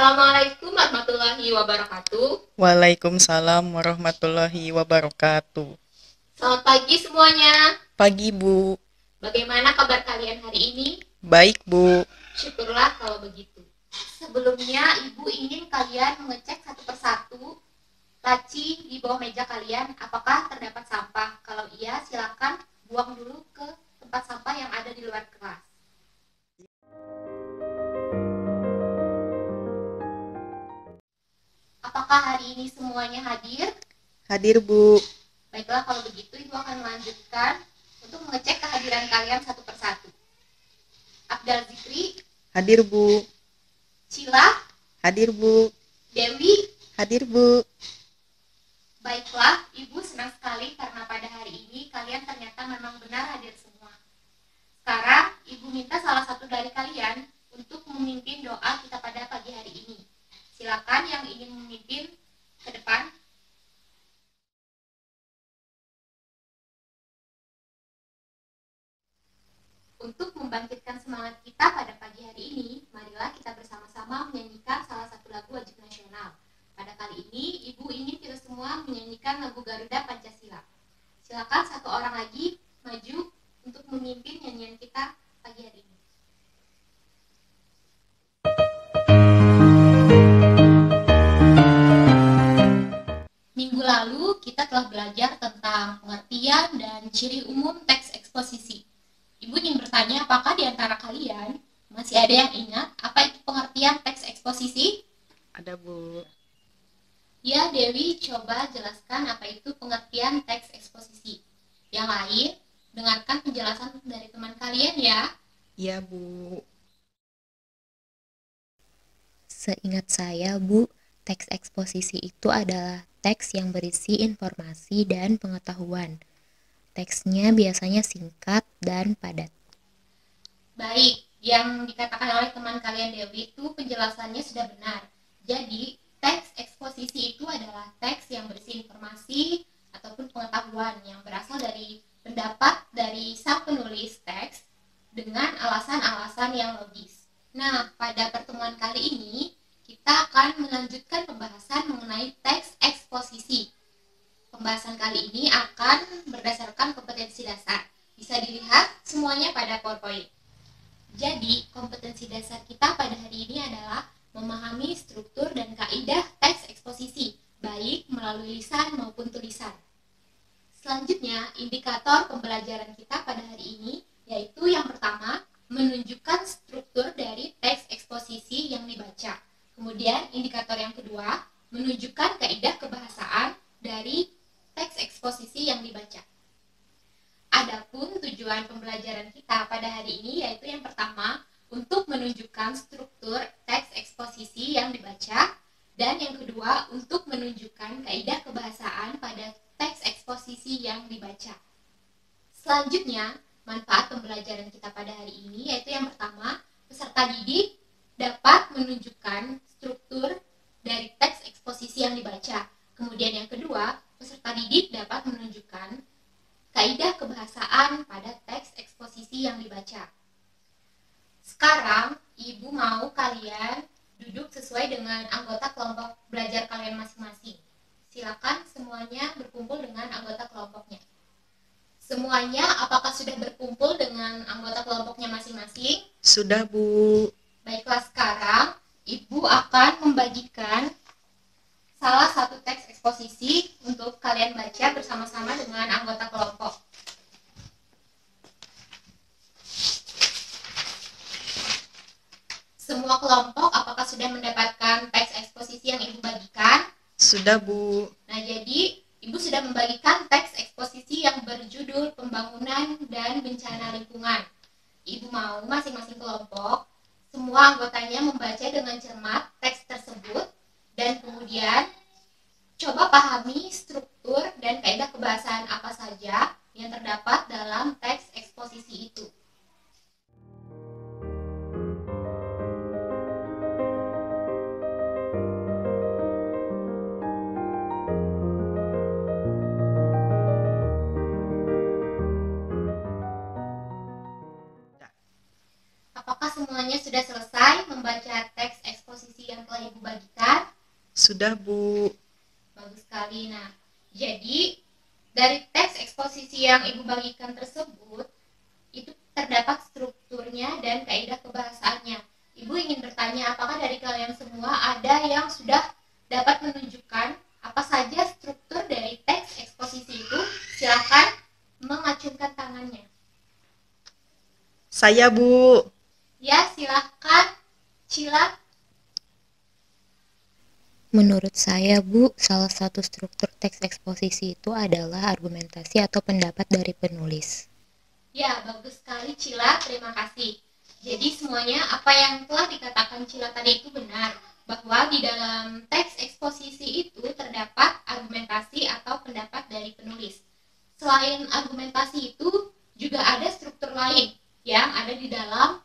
Assalamualaikum warahmatullahi wabarakatuh. Waalaikumsalam warahmatullahi wabarakatuh. Selamat pagi semuanya. Pagi, Bu. Bagaimana kabar kalian hari ini? Baik, Bu. Syukurlah kalau begitu. Sebelumnya, Ibu ingin kalian mengecek satu persatu laci di bawah meja kalian apakah terdapat sampah. Kalau iya, silakan buang dulu ke tempat sampah yang ada di luar kelas. Apakah hari ini semuanya hadir? Hadir, Bu. Baiklah, kalau begitu Ibu akan melanjutkan untuk mengecek kehadiran kalian satu persatu. Abdal Zikri, Hadir, Bu. Cila, Hadir, Bu. Dewi. Hadir, Bu. Baiklah, Ibu senang sekali karena pada hari ini kalian ternyata memang benar hadir semua. Sekarang, Ibu minta salah satu dari kalian untuk memimpin doa kita pada pagi hari ini. Silakan yang ingin memimpin ke depan. Untuk membangkitkan semangat kita pada pagi hari ini, marilah kita bersama-sama menyanyikan salah satu lagu wajib nasional. Pada kali ini, Ibu ingin kita semua menyanyikan lagu Garuda Pancasila. Silakan satu orang lagi maju untuk memimpin nyanyian kita pagi hari ini. Minggu lalu kita telah belajar tentang pengertian dan ciri umum teks eksposisi. Ibu ingin bertanya, apakah di antara kalian masih ada yang ingat apa itu pengertian teks eksposisi? Ada, Bu. Ya, Dewi, coba jelaskan apa itu pengertian teks eksposisi. Yang lain, dengarkan penjelasan dari teman kalian ya. Iya, Bu. Seingat saya, Bu, teks eksposisi itu adalah teks yang berisi informasi dan pengetahuan. Teksnya biasanya singkat dan padat. Baik, yang dikatakan oleh teman kalian Dewi itu penjelasannya sudah benar. Jadi, teks eksposisi itu adalah teks yang berisi informasi ataupun pengetahuan yang berasal dari pendapat dari sang penulis teks dengan alasan-alasan yang logis. Nah, pada pertemuan kali ini, kita akan melanjutkan pembahasan mengenai teks eksposisi. Pembahasan kali ini akan berdasarkan kompetensi dasar. Bisa dilihat semuanya pada PowerPoint. Jadi, kompetensi dasar kita pada hari ini adalah memahami struktur dan kaidah teks eksposisi, baik melalui lisan maupun tulisan. Selanjutnya, indikator pembelajaran kita pada hari ini yaitu yang pertama, menunjukkan struktur dari teks eksposisi yang dibaca. Kemudian, indikator yang kedua, menunjukkan kaidah kebahasaan dari teks eksposisi yang dibaca. Adapun tujuan pembelajaran kita pada hari ini yaitu yang pertama, untuk menunjukkan struktur teks eksposisi yang dibaca, dan yang kedua, untuk menunjukkan kaidah kebahasaan pada teks eksposisi yang dibaca. Selanjutnya, manfaat pembelajaran kita pada hari ini yaitu yang pertama, peserta didik dapat menunjukkan struktur dari teks eksposisi yang dibaca. Kemudian yang kedua, peserta didik dapat menunjukkan kaidah kebahasaan pada teks eksposisi yang dibaca. Sekarang, Ibu mau kalian duduk sesuai dengan anggota kelompok belajar kalian masing-masing. Silakan semuanya berkumpul dengan anggota kelompoknya. Semuanya apakah sudah berkumpul dengan anggota kelompoknya masing-masing? Sudah, Bu. Baiklah, sekarang Ibu akan membagikan salah satu teks eksposisi untuk kalian baca bersama-sama dengan anggota kelompok. Semua kelompok apakah sudah mendapatkan teks eksposisi yang Ibu bagikan? Sudah, Bu. Nah, jadi Ibu sudah membagikan teks eksposisi yang berjudul Pembangunan dan Bencana Lingkungan. Ibu mau masing-masing kelompok, semua anggotanya membaca dengan cermat teks tersebut, dan kemudian coba pahami struktur dan kaidah kebahasaan apa saja yang terdapat dalam teks eksposisi itu. Apakah semuanya sudah selesai membaca teks eksposisi yang telah Ibu bagikan? Sudah, Bu. Bagus sekali. Nah, jadi dari teks eksposisi yang Ibu bagikan tersebut, itu terdapat strukturnya dan kaidah kebahasaannya. Ibu ingin bertanya, apakah dari kalian semua ada yang sudah dapat menunjukkan apa saja struktur dari teks eksposisi itu? Silakan mengacungkan tangannya. Saya, Bu. Ya, silakan. Cila. Menurut saya, Bu, salah satu struktur teks eksposisi itu adalah argumentasi atau pendapat dari penulis. Ya, bagus sekali Cila, terima kasih. Jadi semuanya apa yang telah dikatakan Cila tadi itu benar, bahwa di dalam teks eksposisi itu terdapat argumentasi atau pendapat dari penulis. Selain argumentasi itu, juga ada struktur lain yang ada di dalam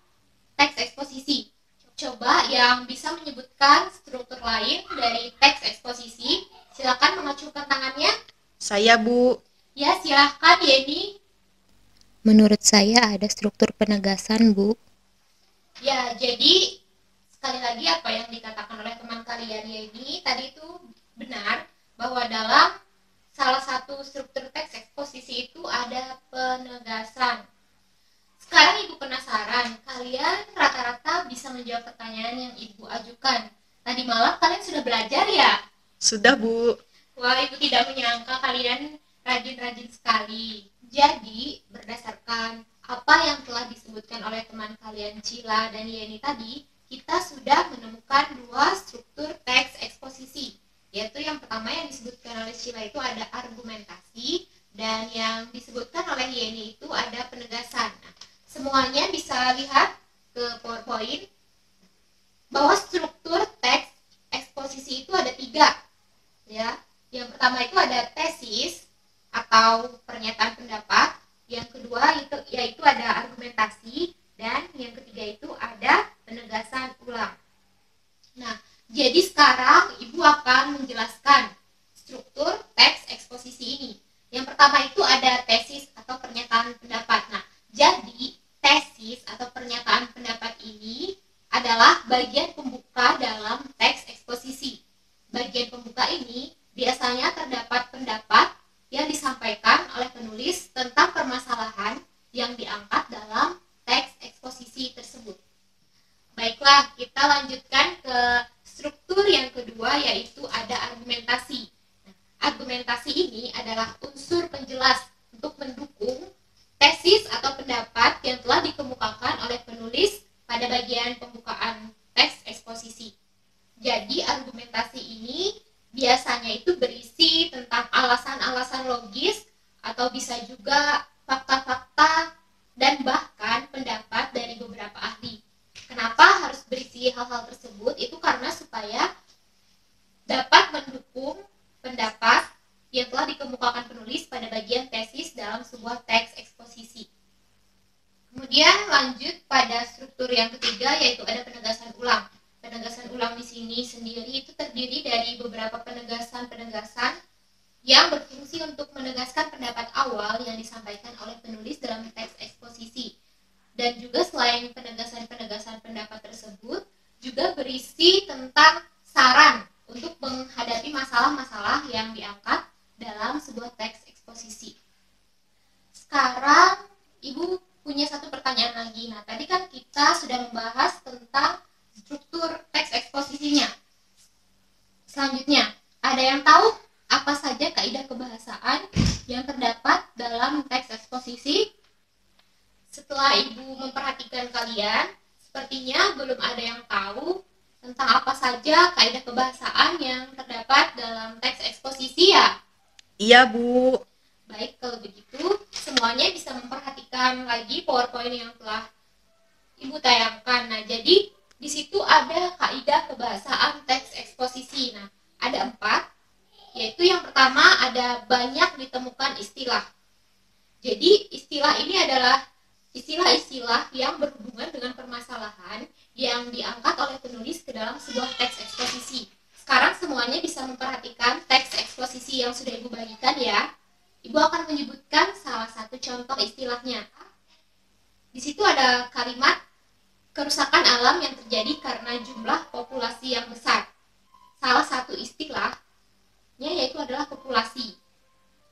teks eksposisi. Coba yang bisa menyebutkan struktur lain dari teks eksposisi, silakan mengacungkan tangannya. Saya, Bu. Ya, silakan Yeni. Menurut saya ada struktur penegasan, Bu. Ya, jadi sekali lagi apa yang dikatakan oleh teman kalian Yeni tadi itu benar, bahwa dalam salah satu struktur teks eksposisi itu ada penegasan. Sekarang Ibu penasaran, kalian rata-rata bisa menjawab pertanyaan yang Ibu ajukan. Tadi malam kalian sudah belajar ya? Sudah, Bu. Wah, Ibu tidak menyangka kalian rajin-rajin sekali. Jadi, berdasarkan apa yang telah disebutkan oleh teman kalian Cila dan Yeni tadi, kita sudah menemukan dua struktur teks eksposisi. Yaitu yang pertama yang disebutkan oleh Cila itu ada argumentasi, dan yang disebutkan oleh Yeni itu ada penegasan. Nah, semuanya bisa lihat ke PowerPoint bahwa struktur teks eksposisi itu ada 3, ya. Yang pertama itu ada tesis atau pernyataan pendapat, yang kedua yaitu ada argumentasi, dan yang ketiga itu ada penegasan ulang. Nah, jadi sekarang Ibu akan menjelaskan struktur teks eksposisi ini. Yang pertama itu ada tesis atau pernyataan pendapat. Nah, jadi tesis atau pernyataan pendapat ini adalah bagian pembuka dalam teks eksposisi. Bagian pembuka ini biasanya terdapat pendapat yang disampaikan oleh penulis tentang permasalahan yang diangkat dalam teks eksposisi tersebut. Baiklah, kita lanjutkan ke struktur yang kedua, yaitu ada argumentasi. Nah, argumentasi ini adalah unsur penjelas untuk mendukung tesis atau pendapat yang telah dikemukakan oleh penulis pada bagian pembukaan teks eksposisi. Jadi argumentasi ini biasanya itu berisi tentang alasan-alasan logis atau bisa juga fakta-fakta dan bahkan pendapat dari beberapa ahli. Kenapa harus berisi hal-hal tersebut? Itu karena supaya dapat mendukung pendapat yang telah dikemukakan penulis pada bagian tesis dalam sebuah teks eksposisi. Kemudian lanjut pada struktur yang ketiga, yaitu ada penegasan ulang. Penegasan ulang di sini sendiri itu terdiri dari beberapa penegasan-penegasan yang berfungsi untuk menegaskan pendapat awal yang disampaikan oleh penulis dalam teks eksposisi. Dan juga selain penegasan-penegasan pendapat tersebut, juga berisi tentang saran untuk menghadapi masalah-masalah yang diangkat dalam sebuah teks eksposisi. Sekarang Ibu punya satu pertanyaan lagi. Nah, tadi kan kita sudah membahas tentang struktur teks eksposisinya. Selanjutnya, ada yang tahu apa saja kaidah kebahasaan yang terdapat dalam teks eksposisi? Setelah Ibu memperhatikan kalian, sepertinya belum ada yang tahu tentang apa saja kaidah kebahasaan yang terdapat dalam teks eksposisi ya? Iya, Bu. Baik, kalau begitu semuanya bisa memperhatikan lagi PowerPoint yang telah Ibu tayangkan. Nah, jadi di situ ada kaidah kebahasaan teks eksposisi. Nah, ada 4, yaitu yang pertama ada banyak ditemukan istilah. Jadi istilah ini adalah istilah-istilah yang berhubungan dengan permasalahan yang diangkat oleh penulis ke dalam sebuah teks eksposisi. Sekarang semuanya bisa memperhatikan teks eksposisi yang sudah Ibu bagikan ya. Ibu akan menyebutkan salah satu contoh istilahnya. Di situ ada kalimat kerusakan alam yang terjadi karena jumlah populasi yang besar. satu istilahnya, yaitu adalah populasi.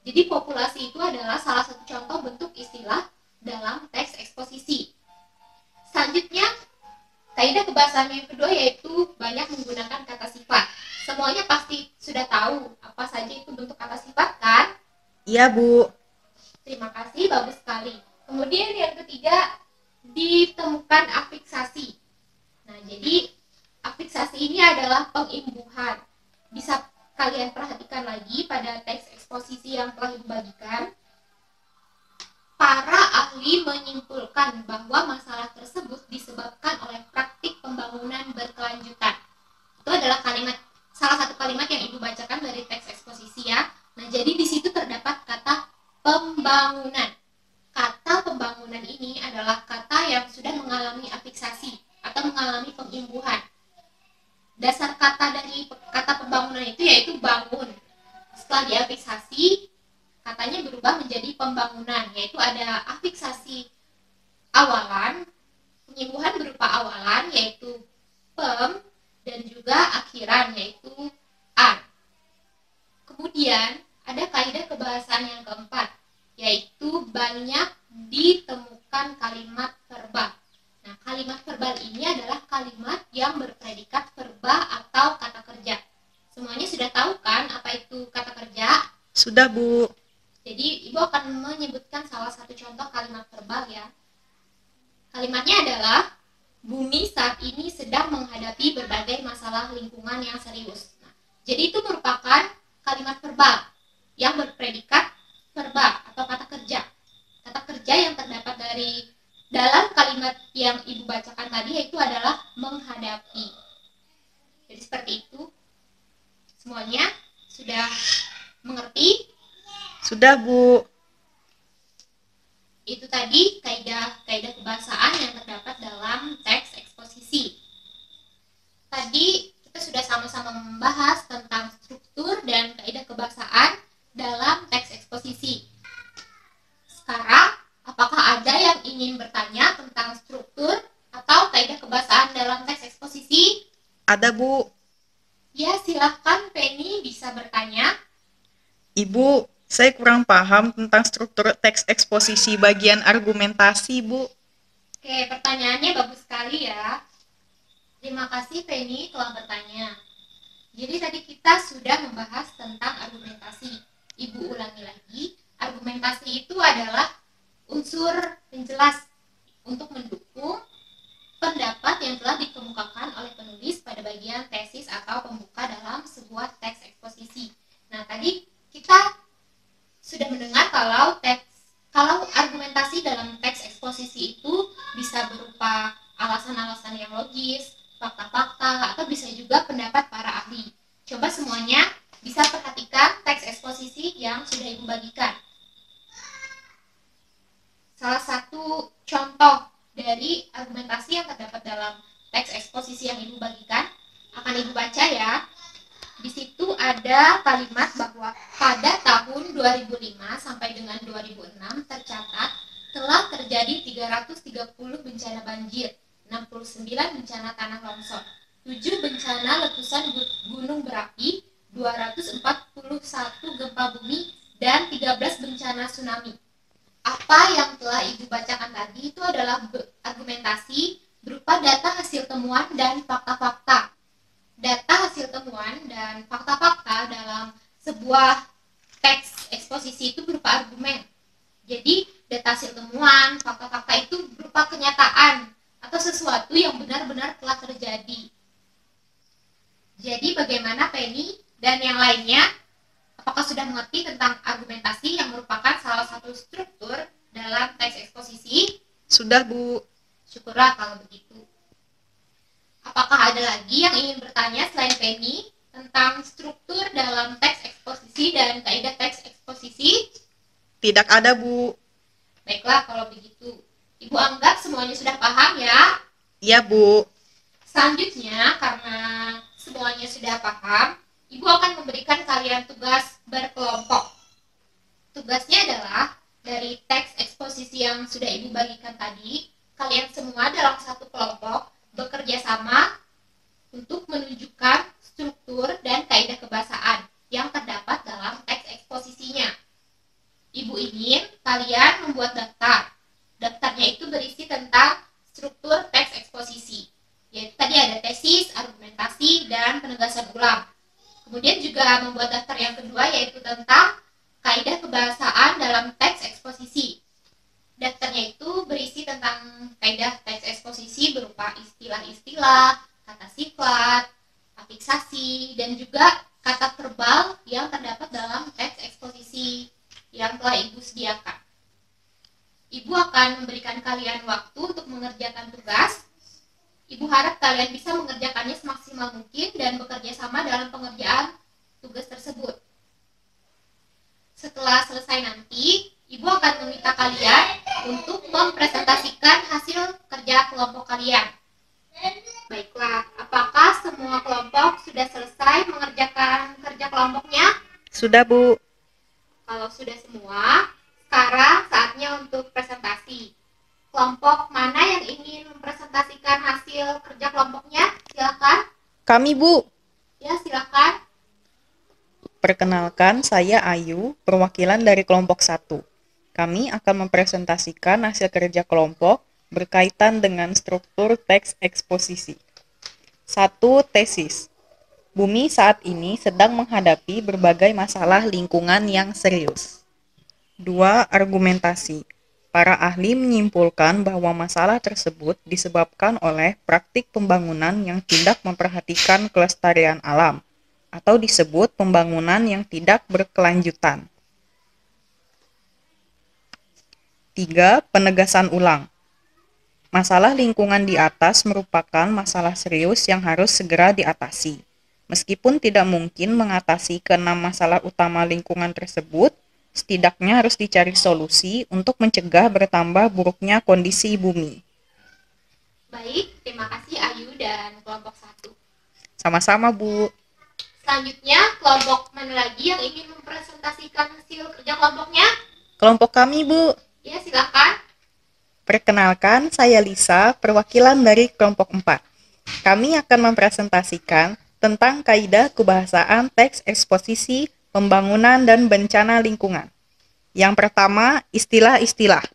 Jadi populasi itu adalah salah satu contoh bentuk istilah dalam teks eksposisi. Selanjutnya, kaidah kebahasaan yang kedua yaitu banyak menggunakan kata sifat. Semuanya pasti sudah tahu apa saja itu bentuk kata sifat, kan? Iya, Bu. Terima kasih, bagus sekali. Kemudian yang ketiga, ditemukan afiksasi. Nah, jadi afiksasi ini adalah pengimbuhan. Bisa kalian perhatikan lagi pada teks eksposisi yang telah dibagikan. Para ahli menyimpulkan bahwa masalah tersebut disebabkan oleh praktik pembangunan berkelanjutan. Itu adalah salah satu kalimat yang Ibu bacakan dari teks eksposisi ya. Nah, jadi di situ terdapat kata pembangunan. Kata pembangunan ini adalah kata yang sudah mengalami afiksasi atau mengalami pengimbuhan. Dasar kata dari kata pembangunan itu yaitu bangun. Setelah diafiksasi, katanya berubah menjadi pembangunan, yaitu ada afiksasi awalan, pengimbuhan berupa awalan yaitu pem, dan juga akhiran yaitu an. Kemudian ada kaidah kebahasaan yang keempat, yaitu banyak ditemukan kalimat verbal. Nah, kalimat verbal ini adalah kalimat yang berpredikat verba atau kata kerja. Semuanya sudah tahu kan apa itu kata kerja? Sudah, Bu. Jadi, Ibu akan menyebutkan salah satu contoh kalimat verbal ya. Kalimatnya adalah, bumi saat ini sedang menghadapi berbagai masalah lingkungan yang serius. Nah, jadi itu merupakan kalimat verbal yang berpredikat verba atau kata kerja. Kata kerja yang terdapat dalam kalimat yang Ibu bacakan tadi yaitu adalah menghadapi. Jadi seperti itu. Semuanya sudah mengerti? Sudah, Bu. Itu tadi kaidah kebahasaan yang terdapat dalam teks eksposisi. Tadi kita sudah sama-sama membahas tentang struktur dan kaidah kebahasaan dalam teks eksposisi. Sekarang, apakah ada yang ingin bertanya tentang struktur atau kaidah kebahasaan dalam teks eksposisi? Ada, Bu. Ya, silahkan Penny bisa bertanya. Ibu, saya kurang paham tentang struktur teks eksposisi bagian argumentasi, Bu. Oke, pertanyaannya bagus sekali ya. Terima kasih Penny telah bertanya. Jadi tadi kita sudah membahas tentang argumentasi. Ibu ulangi lagi, argumentasi itu adalah unsur penjelas untuk mendukung pendapat yang telah dikemukakan oleh penulis pada bagian tesis atau pembuka dalam sebuah teks eksposisi. Nah, tadi kita sudah mendengar kalau argumentasi dalam teks eksposisi itu bisa berupa alasan-alasan yang logis, fakta-fakta, atau bisa juga pendapat para ahli. Coba semuanya bisa perhatikan teks eksposisi yang sudah Ibu bagikan. Salah satu contoh dari argumentasi yang terdapat dalam teks eksposisi yang Ibu bagikan akan Ibu baca ya. Di situ ada kalimat bahwa pada tahun 2005 sampai dengan 2006 tercatat telah terjadi 330 bencana banjir, 69 bencana tanah longsor, 7 bencana letusan gunung berapi, 241 gempa bumi, dan 13 bencana tsunami. Apa yang telah Ibu bacakan tadi itu adalah argumentasi berupa data hasil temuan dan fakta-fakta. Data hasil temuan dan fakta-fakta dalam sebuah teks eksposisi itu berupa argumen. Jadi, data hasil temuan, fakta-fakta itu berupa kenyataan atau sesuatu yang benar-benar telah terjadi. Jadi, bagaimana Penny dan yang lainnya? Apakah sudah mengerti tentang argumentasi yang merupakan salah satu struktur dalam teks eksposisi? Sudah, Bu. Syukurlah kalau begitu. Apakah ada lagi yang ingin bertanya selain Penny tentang struktur dalam teks eksposisi dan kaidah teks eksposisi? Tidak ada, Bu. Baiklah kalau begitu. Ibu anggap semuanya sudah paham ya? Iya, Bu. Selanjutnya, karena semuanya sudah paham, Ibu akan memberikan kalian tugas berkelompok. Tugasnya adalah dari teks eksposisi yang sudah Ibu bagikan tadi, kalian semua dalam satu kelompok bekerja sama untuk menunjukkan struktur dan kaidah ingin kalian membuat daftar. Daftarnya itu berisi tentang struktur teks eksposisi, yaitu tadi ada tesis, argumentasi, dan penegasan ulang. Kemudian juga membuat daftar yang kedua yaitu tentang kaidah kebahasaan dalam teks eksposisi. Daftarnya itu berisi tentang kaidah teks eksposisi berupa istilah-istilah, kata sifat, afiksasi, dan juga kata verbal yang terdapat dalam teks eksposisi yang telah Ibu sediakan. Ibu akan memberikan kalian waktu untuk mengerjakan tugas. Ibu harap kalian bisa mengerjakannya semaksimal mungkin dan bekerja sama dalam pengerjaan tugas tersebut. Setelah selesai nanti, Ibu akan meminta kalian untuk mempresentasikan hasil kerja kelompok kalian. Baiklah, apakah semua kelompok sudah selesai mengerjakan kerja kelompoknya? Sudah, Bu. Kalau sudah semua, sekarang saatnya untuk presentasi. Kelompok mana yang ingin mempresentasikan hasil kerja kelompoknya? Silakan. Kami, Bu. Ya, silakan. Perkenalkan, saya Ayu, perwakilan dari kelompok 1. Kami akan mempresentasikan hasil kerja kelompok berkaitan dengan struktur teks eksposisi. 1. Tesis. Bumi saat ini sedang menghadapi berbagai masalah lingkungan yang serius. 2. Argumentasi. Para ahli menyimpulkan bahwa masalah tersebut disebabkan oleh praktik pembangunan yang tidak memperhatikan kelestarian alam, atau disebut pembangunan yang tidak berkelanjutan. 3. Penegasan ulang. Masalah lingkungan di atas merupakan masalah serius yang harus segera diatasi. Meskipun tidak mungkin mengatasi keenam masalah utama lingkungan tersebut, setidaknya harus dicari solusi untuk mencegah bertambah buruknya kondisi bumi. Baik, terima kasih Ayu dan kelompok 1. Sama-sama, Bu. Selanjutnya, kelompok mana lagi yang ingin mempresentasikan hasil kerja kelompoknya? Kelompok kami, Bu. Ya, silakan. Perkenalkan, saya Lisa, perwakilan dari kelompok 4. Kami akan mempresentasikan tentang kaidah kebahasaan teks eksposisi, pembangunan, dan bencana lingkungan. Yang pertama, istilah-istilah.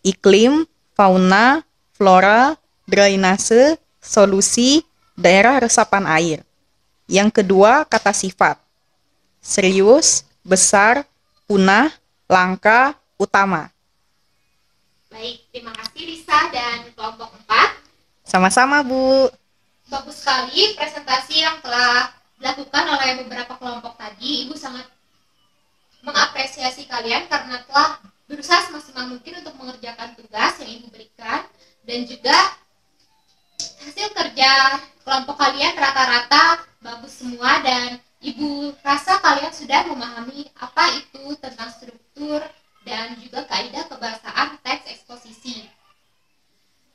Iklim, fauna, flora, drainase, solusi, daerah resapan air. Yang kedua, kata sifat. Serius, besar, punah, langka, utama. Baik, terima kasih Lisa dan kelompok 4. Sama-sama, Bu. Bagus sekali presentasi yang telah dilakukan oleh beberapa kelompok tadi. Ibu sangat mengapresiasi kalian karena telah berusaha semaksimal mungkin untuk mengerjakan tugas yang Ibu berikan, dan juga hasil kerja kelompok kalian rata-rata bagus semua, dan Ibu rasa kalian sudah memahami apa itu tentang struktur dan juga kaidah kebahasaan teks eksposisi.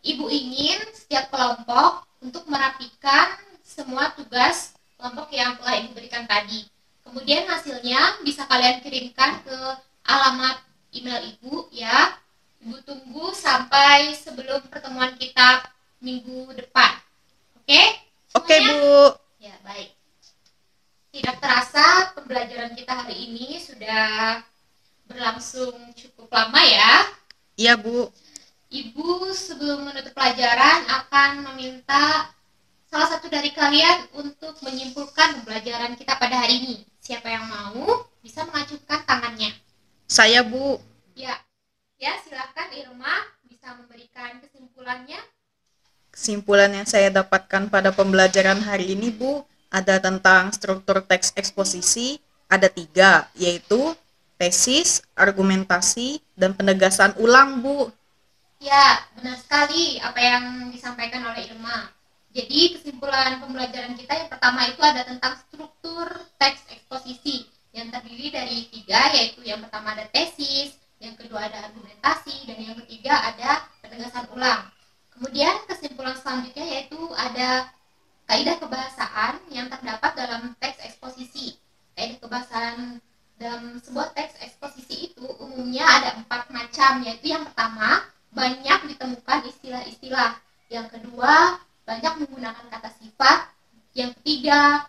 Ibu ingin setiap kelompok untuk merapikan semua tugas kelompok yang telah Ibu berikan tadi. Kemudian hasilnya bisa kalian kirimkan ke alamat email Ibu ya. Ibu tunggu sampai sebelum pertemuan kita minggu depan. Oke? Oke, Semuanya? Bu. Ya, baik. Tidak terasa pembelajaran kita hari ini sudah berlangsung cukup lama ya. Iya, Bu. Ibu sebelum menutup pelajaran akan meminta salah satu dari kalian untuk menyimpulkan pembelajaran kita pada hari ini. Siapa yang mau bisa mengajukan tangannya. Saya, Bu. Ya, silakan Irma bisa memberikan kesimpulannya. Kesimpulan yang saya dapatkan pada pembelajaran hari ini, Bu, ada tentang struktur teks eksposisi, ada 3, yaitu tesis, argumentasi, dan penegasan ulang, Bu. Ya, benar sekali apa yang disampaikan oleh Irma. Jadi kesimpulan pembelajaran kita yang pertama itu ada tentang struktur teks eksposisi yang terdiri dari 3, yaitu yang pertama ada tesis, yang kedua ada argumentasi, dan yang ketiga ada penegasan ulang. Kemudian kesimpulan selanjutnya yaitu ada kaidah kebahasaan yang terdapat dalam teks eksposisi. Kaidah kebahasaan dalam sebuah teks eksposisi itu umumnya ada 4 macam, yaitu yang pertama, banyak ditemukan istilah-istilah. Yang kedua, banyak menggunakan kata sifat. Yang ketiga,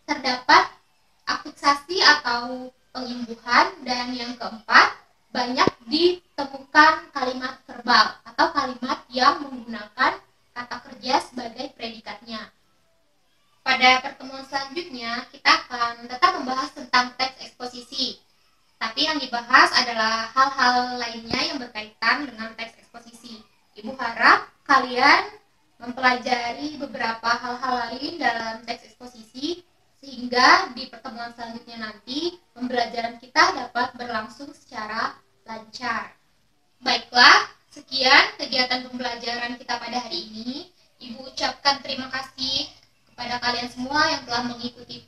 terdapat afiksasi atau pengimbuhan, dan yang keempat, banyak ditemukan kalimat verbal atau kalimat yang menggunakan kata kerja sebagai predikatnya. Pada pertemuan selanjutnya, kita akan tetap membahas tentang teks eksposisi. Tapi yang dibahas adalah hal-hal lainnya yang berkaitan dengan teks eksposisi. Ibu harap kalian mempelajari beberapa hal-hal lain dalam teks eksposisi, sehingga di pertemuan selanjutnya nanti pembelajaran kita dapat berlangsung secara lancar. Baiklah, sekian kegiatan pembelajaran kita pada hari ini. Ibu ucapkan terima kasih kepada kalian semua yang telah mengikuti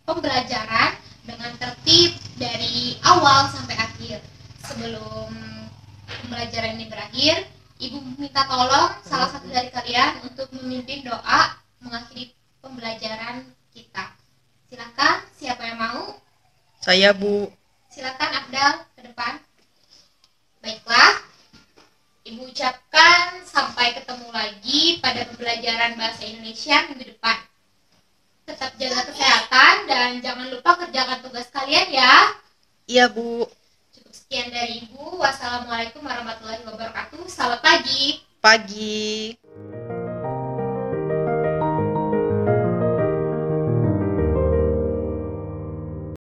pembelajaran dengan tertib dari awal sampai akhir. Sebelum pembelajaran ini berakhir, Ibu minta tolong salah satu dari kalian untuk memimpin doa mengakhiri pembelajaran kita. Silakan, siapa yang mau? Saya, Bu. Silakan Abdal ke depan. Baiklah, Ibu ucapkan sampai ketemu lagi pada pembelajaran bahasa Indonesia minggu depan. Tetap jaga kesehatan dan jangan lupa kerjakan tugas kalian ya. Iya, Bu. Cukup sekian dari Ibu. Wassalamualaikum warahmatullahi wabarakatuh. Selamat pagi. Pagi.